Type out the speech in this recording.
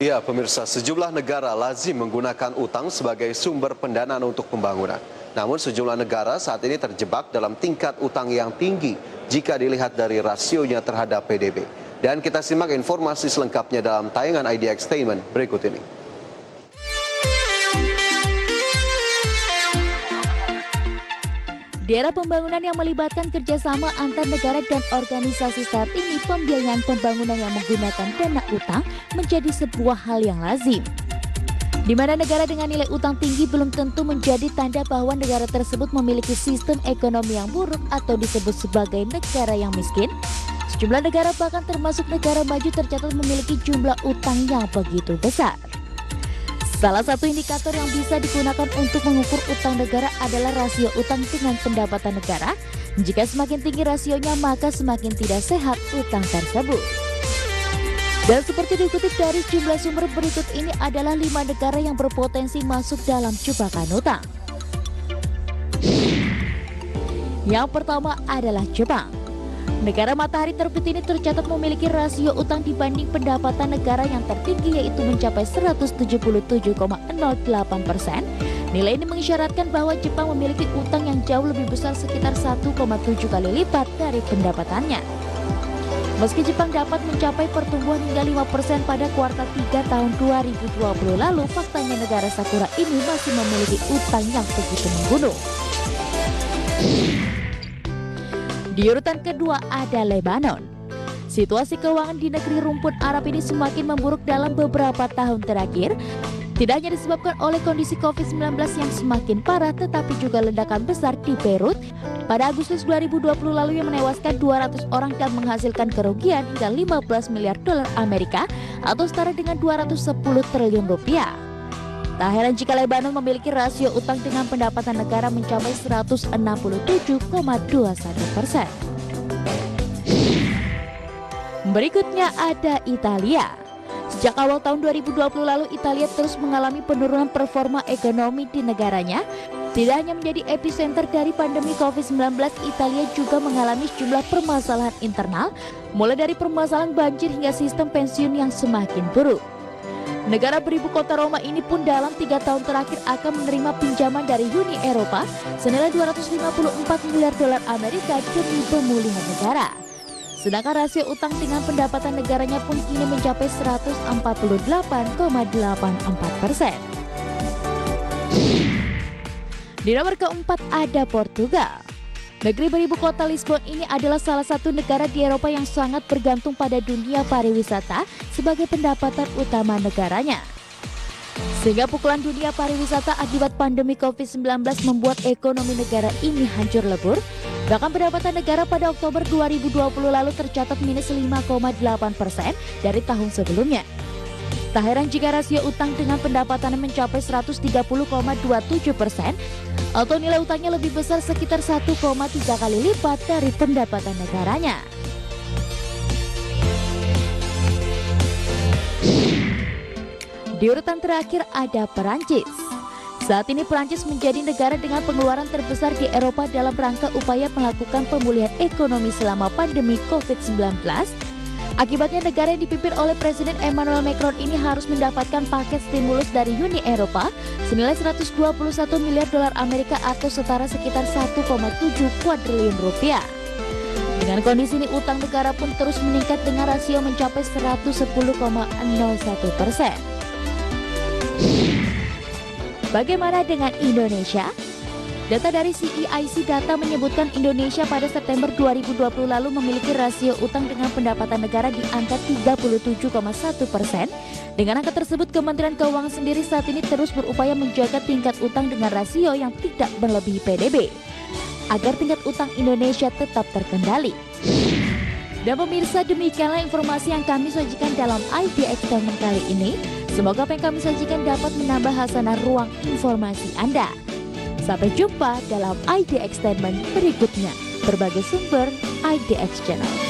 Ya, pemirsa, sejumlah negara lazim menggunakan utang sebagai sumber pendanaan untuk pembangunan. Namun sejumlah negara saat ini terjebak dalam tingkat utang yang tinggi jika dilihat dari rasionya terhadap PDB. Dan kita simak informasi selengkapnya dalam tayangan IDXtainment berikut ini. Di era pembangunan yang melibatkan kerjasama antar negara dan organisasi saat ini, pembiayaan pembangunan yang menggunakan dana utang menjadi sebuah hal yang lazim. Di mana negara dengan nilai utang tinggi belum tentu menjadi tanda bahwa negara tersebut memiliki sistem ekonomi yang buruk atau disebut sebagai negara yang miskin. Sejumlah negara bahkan termasuk negara maju tercatat memiliki jumlah utang yang begitu besar. Salah satu indikator yang bisa digunakan untuk mengukur utang negara adalah rasio utang dengan pendapatan negara. Jika semakin tinggi rasionya, maka semakin tidak sehat utang tersebut. Dan seperti dikutip dari jumlah sumber berikut ini adalah 5 negara yang berpotensi masuk dalam jebakan utang. Yang pertama adalah Jepang. Negara matahari terbit ini tercatat memiliki rasio utang dibanding pendapatan negara yang tertinggi, yaitu mencapai 177,08%. Nilai ini mengisyaratkan bahwa Jepang memiliki utang yang jauh lebih besar, sekitar 1,7 kali lipat dari pendapatannya. Meski Jepang dapat mencapai pertumbuhan hingga 5% pada kuartal 3 tahun 2020 lalu, faktanya negara Sakura ini masih memiliki utang yang begitu menggunung. Di urutan kedua ada Lebanon. Situasi keuangan di negeri rumpun Arab ini semakin memburuk dalam beberapa tahun terakhir. Tidak hanya disebabkan oleh kondisi COVID-19 yang semakin parah, tetapi juga ledakan besar di Beirut pada Agustus 2020 lalu yang menewaskan 200 orang dan menghasilkan kerugian hingga 15 miliar dolar Amerika atau setara dengan 210 triliun rupiah. Tak heran jika Lebanon memiliki rasio utang dengan pendapatan negara mencapai 167,21%. Berikutnya ada Italia. Sejak awal tahun 2020 lalu, Italia terus mengalami penurunan performa ekonomi di negaranya. Tidak hanya menjadi epicenter dari pandemi COVID-19, Italia juga mengalami sejumlah permasalahan internal, mulai dari permasalahan banjir hingga sistem pensiun yang semakin buruk. Negara beribu kota Roma ini pun dalam 3 tahun terakhir akan menerima pinjaman dari Uni Eropa senilai 254 miliar dolar Amerika demi pemulihan negara. Sedangkan rasio utang dengan pendapatan negaranya pun kini mencapai 148,84%. Di nomor keempat ada Portugal. Negeri beribu kota Lisbon ini adalah salah satu negara di Eropa yang sangat bergantung pada dunia pariwisata sebagai pendapatan utama negaranya. Sehingga pukulan dunia pariwisata akibat pandemi COVID-19 membuat ekonomi negara ini hancur lebur. Bahkan pendapatan negara pada Oktober 2020 lalu tercatat minus 5,8% dari tahun sebelumnya. Tak heran jika rasio utang dengan pendapatan mencapai 130,27% atau nilai utangnya lebih besar sekitar 1,3 kali lipat dari pendapatan negaranya. Di urutan terakhir ada Perancis. Saat ini Perancis menjadi negara dengan pengeluaran terbesar di Eropa dalam rangka upaya melakukan pemulihan ekonomi selama pandemi COVID-19. Akibatnya negara yang dipimpin oleh Presiden Emmanuel Macron ini harus mendapatkan paket stimulus dari Uni Eropa senilai 121 miliar dolar Amerika atau setara sekitar 1,7 kuadriliun rupiah. Dengan kondisi ini, utang negara pun terus meningkat dengan rasio mencapai 110,01%. Bagaimana dengan Indonesia? Data dari CEIC Data menyebutkan Indonesia pada September 2020 lalu memiliki rasio utang dengan pendapatan negara di angka 37,1%. Dengan angka tersebut, Kementerian Keuangan sendiri saat ini terus berupaya menjaga tingkat utang dengan rasio yang tidak melebihi PDB, agar tingkat utang Indonesia tetap terkendali. Dan pemirsa, demikianlah informasi yang kami sajikan dalam IDXtainment kali ini. Semoga apa yang kami sajikan dapat menambah hasanah ruang informasi Anda. Sampai jumpa dalam IDXtainment berikutnya. Berbagai sumber IDX Channel.